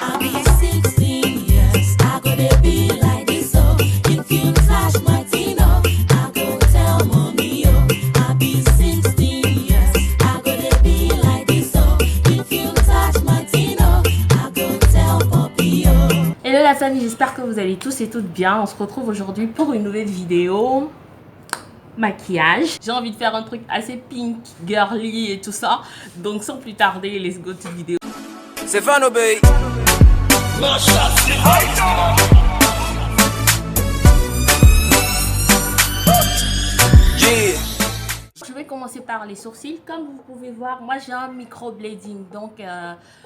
I'll be 16 years. I gotta be like this, so if you flash Martino, I go tell mommy, oh. I'll be 16 years. I gotta be like this, so if you flash Martino, I go tell Poppy, oh. Hello la famille, j'espère que vous allez tous et toutes bien. On se retrouve aujourd'hui pour une nouvelle vidéo maquillage. J'ai envie de faire un truc assez pink, girly et tout ça. Donc sans plus tarder, let's go to vidéo. C'est Fano Bay. Je vais commencer par les sourcils. Comme vous pouvez voir, moi j'ai un microblading. Donc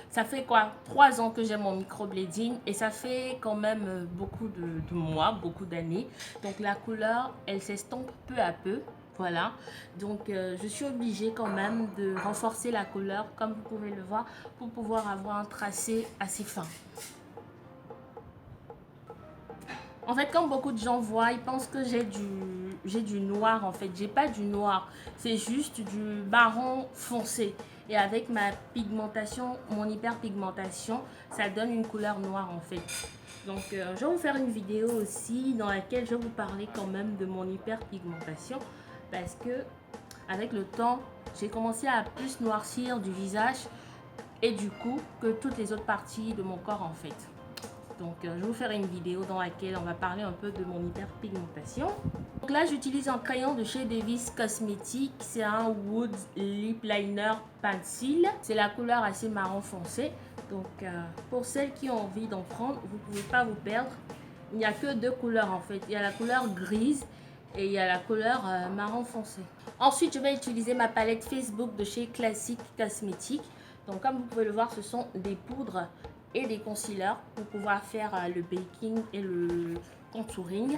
ça fait quoi 3 ans que j'ai mon microblading. Et ça fait quand même beaucoup de mois, beaucoup d'années. Donc la couleur, elle s'estompe peu à peu. Voilà, donc je suis obligée quand même de renforcer la couleur, comme vous pouvez le voir, pour pouvoir avoir un tracé assez fin. En fait, comme beaucoup de gens voient, ils pensent que j'ai du noir. En fait, j'ai pas du noir, c'est juste du marron foncé. Et avec ma pigmentation, mon hyperpigmentation, ça donne une couleur noire en fait. Donc, je vais vous faire une vidéo aussi dans laquelle je vais vous parler quand même de mon hyperpigmentation. Parce que avec le temps, j'ai commencé à plus noircir du visage et du cou que toutes les autres parties de mon corps en fait. Donc je vais vous faire une vidéo dans laquelle on va parler un peu de mon hyperpigmentation. Donc là j'utilise un crayon de chez Davis Cosmetics, c'est un Wood Lip Liner Pencil. C'est la couleur assez marron foncé. Donc pour celles qui ont envie d'en prendre, vous ne pouvez pas vous perdre. Il n'y a que 2 couleurs en fait. Il y a la couleur grise et il y a la couleur marron foncé. Ensuite, je vais utiliser ma palette Facebook de chez Classic Cosmetics. Donc, comme vous pouvez le voir, ce sont des poudres et des concealers pour pouvoir faire le baking et le contouring.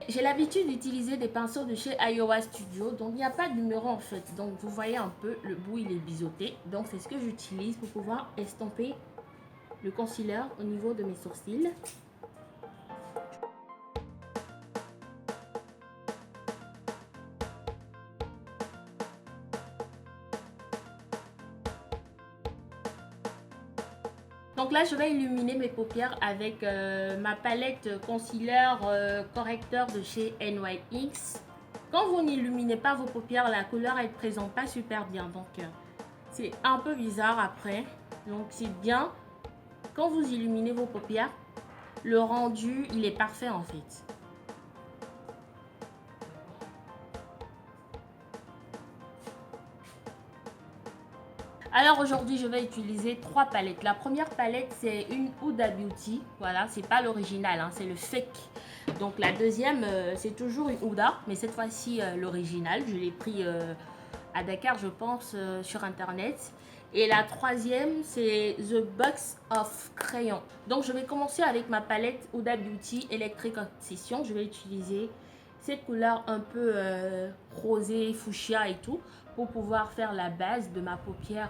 J'ai l'habitude d'utiliser des pinceaux de chez Iowa Studio, donc il n'y a pas de numéro en fait. Donc vous voyez un peu, le bout il est biseauté. Donc c'est ce que j'utilise pour pouvoir estomper le concealer au niveau de mes sourcils. Donc là, je vais illuminer mes paupières avec ma palette concealer correcteur de chez NYX. Quand vous n'illuminez pas vos paupières, la couleur elle ne présente pas super bien. Donc c'est un peu bizarre après. Donc c'est bien. Quand vous illuminez vos paupières, le rendu il est parfait en fait. Alors aujourd'hui, je vais utiliser 3 palettes. La première palette, c'est une Huda Beauty. Voilà, c'est pas l'original, hein, c'est le fake. Donc la deuxième, c'est toujours une Huda, mais cette fois-ci l'original. Je l'ai pris à Dakar, je pense, sur internet. Et la troisième, c'est The Box of Crayon. Donc je vais commencer avec ma palette Huda Beauty Electric Obsession. Je vais utiliser cette couleur un peu rosée, fuchsia et tout, pour pouvoir faire la base de ma paupière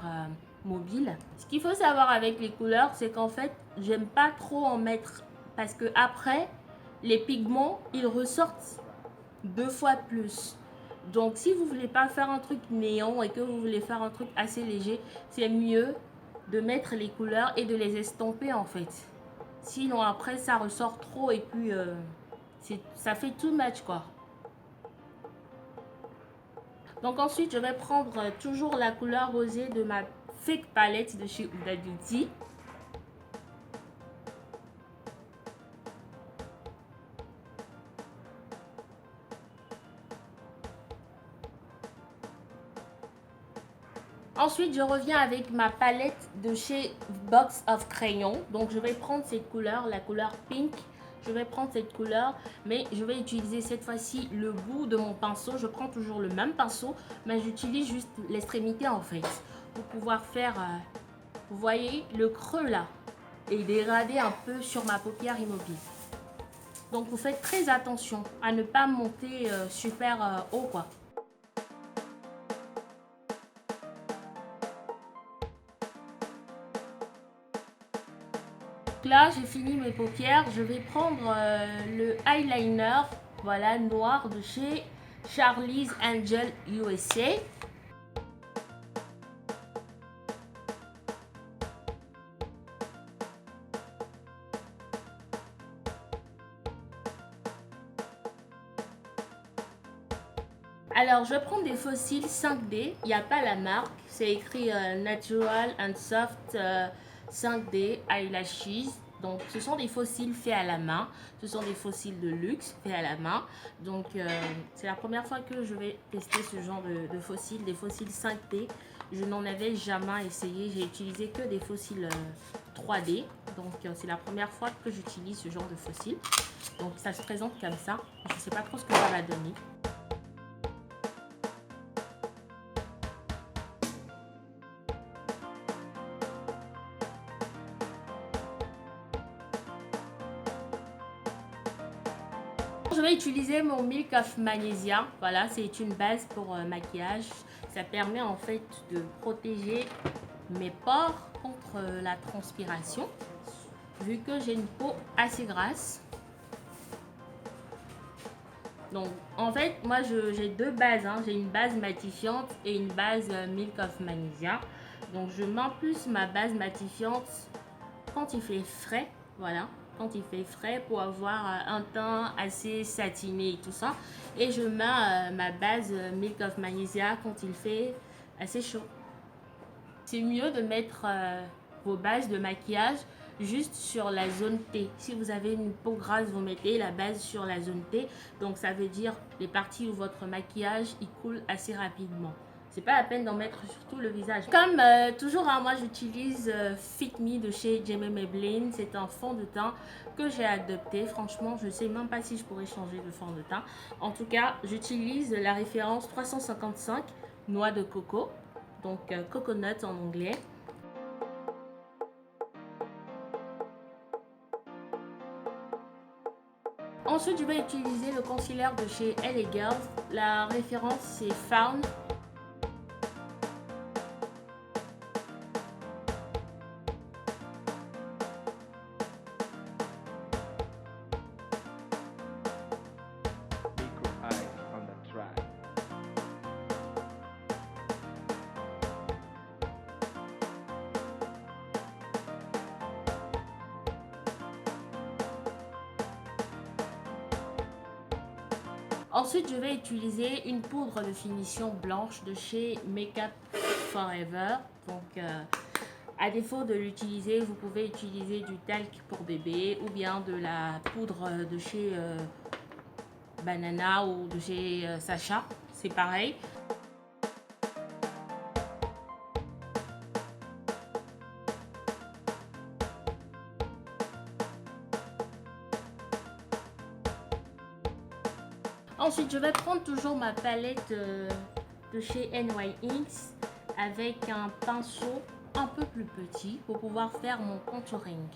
mobile. Ce qu'il faut savoir avec les couleurs, c'est qu'en fait, j'aime pas trop en mettre parce que après, les pigments, ils ressortent 2 fois plus. Donc, si vous voulez pas faire un truc néon et que vous voulez faire un truc assez léger, c'est mieux de mettre les couleurs et de les estomper en fait. Sinon, après, ça ressort trop et puis ça fait too much quoi. Donc ensuite, je vais prendre toujours la couleur rosée de ma fake palette de chez Huda Beauty. Ensuite, je reviens avec ma palette de chez Box of Crayon. Donc je vais prendre cette couleur, la couleur pink. Je vais prendre cette couleur, mais je vais utiliser cette fois-ci le bout de mon pinceau. Je prends toujours le même pinceau, mais j'utilise juste l'extrémité en fait. Pour pouvoir faire, vous voyez, le creux là. Et dégrader un peu sur ma paupière immobile. Donc vous faites très attention à ne pas monter super haut quoi. Là, j'ai fini mes paupières. Je vais prendre le eyeliner voilà, noir de chez Charlie's Angel USA. Alors, je vais prendre des fossiles 5D. Il n'y a pas la marque. C'est écrit Natural and Soft 5D Eyelashes. Donc, ce sont des fossiles faits à la main. Ce sont des fossiles de luxe faits à la main. Donc, c'est la première fois que je vais tester ce genre de fossiles, des fossiles 5D. Je n'en avais jamais essayé. J'ai utilisé que des fossiles 3D. Donc, c'est la première fois que j'utilise ce genre de fossiles. Donc, ça se présente comme ça. Je ne sais pas trop ce que ça va donner. Je vais utiliser mon Milk of Magnesia. Voilà, c'est une base pour maquillage. Ça permet en fait de protéger mes pores contre la transpiration. Vu que j'ai une peau assez grasse. Donc, en fait, moi, j'ai deux bases. Hein. J'ai une base matifiante et une base Milk of Magnesia. Donc, je mets plus ma base matifiante quand il fait frais. Voilà. Quand il fait frais pour avoir un teint assez satiné et tout ça. Et je mets ma base Milk of Magnesia quand il fait assez chaud. C'est mieux de mettre vos bases de maquillage juste sur la zone T. Si vous avez une peau grasse, vous mettez la base sur la zone T. Donc ça veut dire les parties où votre maquillage il coule assez rapidement. C'est pas la peine d'en mettre sur tout le visage. Comme toujours, hein, moi j'utilise Fit Me de chez Jamie Maybelline. C'est un fond de teint que j'ai adopté. Franchement, je ne sais même pas si je pourrais changer de fond de teint. En tout cas, j'utilise la référence 355 noix de coco. Donc coconut en anglais. Ensuite, je vais utiliser le concealer de chez LA Girls. La référence c'est Found. Ensuite, je vais utiliser une poudre de finition blanche de chez Makeup Forever. Donc, à défaut de l'utiliser, vous pouvez utiliser du talc pour bébé ou bien de la poudre de chez Banana ou de chez Sacha. C'est pareil. Ensuite, je vais prendre toujours ma palette de chez NYX avec un pinceau un peu plus petit pour pouvoir faire mon contouring.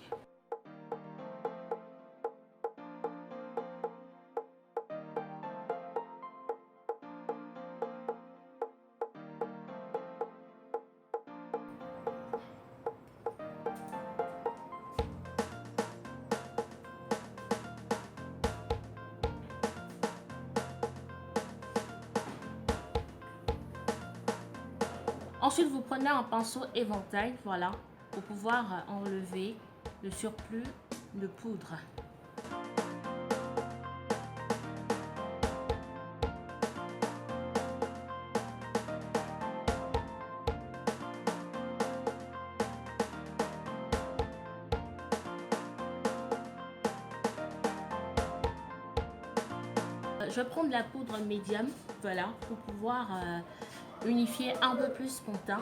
Ensuite, vous prenez un pinceau éventail, voilà, pour pouvoir enlever le surplus de poudre. Je vais prendre la poudre médium, voilà, pour pouvoir unifier un peu plus mon teint.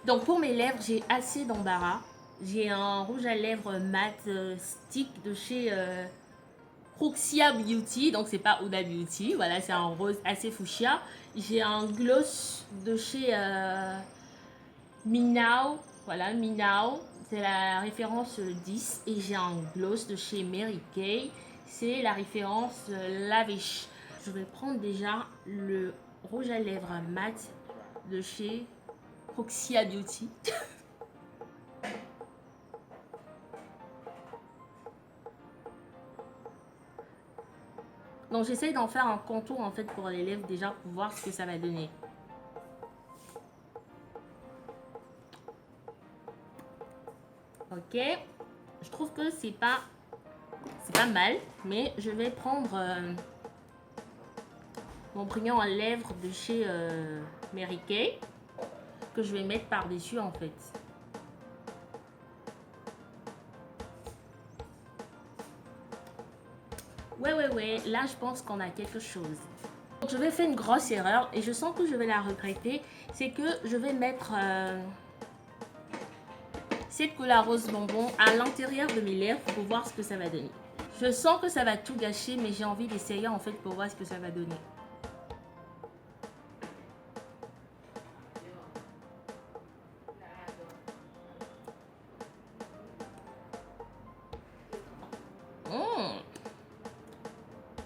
Donc pour mes lèvres, j'ai assez d'embarras. J'ai un rouge à lèvres mat stick de chez Huxia Beauty, donc c'est pas Huda Beauty, voilà, c'est un rose assez fuchsia. J'ai un gloss de chez Minao, voilà, Minao, c'est la référence 10. Et j'ai un gloss de chez Mary Kay, c'est la référence Lavish. Je vais prendre déjà le rouge à lèvres mat de chez Huxia Beauty. Donc j'essaye d'en faire un contour en fait pour les lèvres déjà pour voir ce que ça va donner. Ok, je trouve que c'est pas mal, mais je vais prendre mon brillant à lèvres de chez Mary Kay que je vais mettre par dessus en fait. Ouais, là je pense qu'on a quelque chose. Donc je vais faire une grosse erreur et je sens que je vais la regretter, c'est que je vais mettre cette couleur rose bonbon à l'intérieur de mes lèvres pour voir ce que ça va donner. Je sens que ça va tout gâcher, mais j'ai envie d'essayer en fait pour voir ce que ça va donner.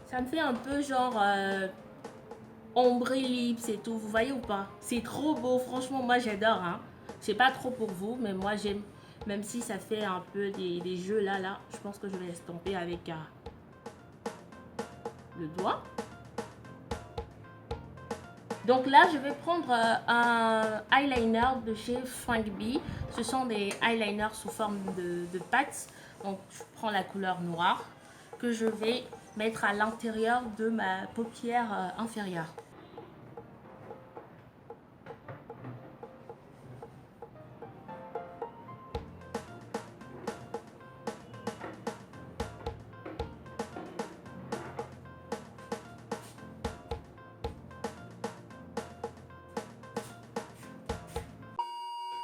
Ça me fait un peu genre ombre lips et tout, vous voyez ou pas? C'est trop beau, franchement moi j'adore. Hein. Je sais pas trop pour vous, mais moi j'aime. Même si ça fait un peu des jeux là, je pense que je vais estomper avec le doigt. Donc là, je vais prendre un eyeliner de chez Frank B. Ce sont des eyeliners sous forme de pattes. Donc je prends la couleur noire que je vais mettre à l'intérieur de ma paupière inférieure.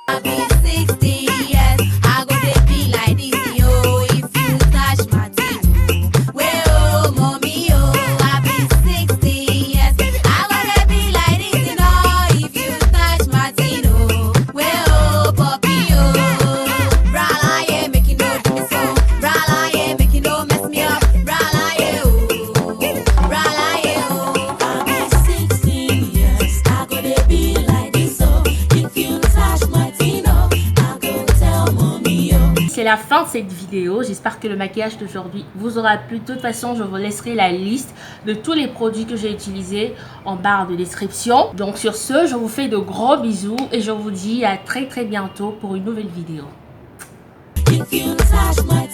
I'll be 60 years, I go dey be like this, yo. If you touch my thing, well, oh, mommy, oh. I'll be 60 years, I go dey be like this, you know. If you touch my thing, oh, well, oh, puppy, oh. Rala, yeah, make you know do me so. Rala, yeah, make you know mess me up. Rala, yeah, oh. Rala, yeah, oh. I'll be 16 years, I go dey be like this, oh. If you touch my c'est la fin de cette vidéo. J'espère que le maquillage d'aujourd'hui vous aura plu. De toute façon, je vous laisserai la liste de tous les produits que j'ai utilisés en barre de description. Donc sur ce, je vous fais de gros bisous et je vous dis à très bientôt pour une nouvelle vidéo. If you touch my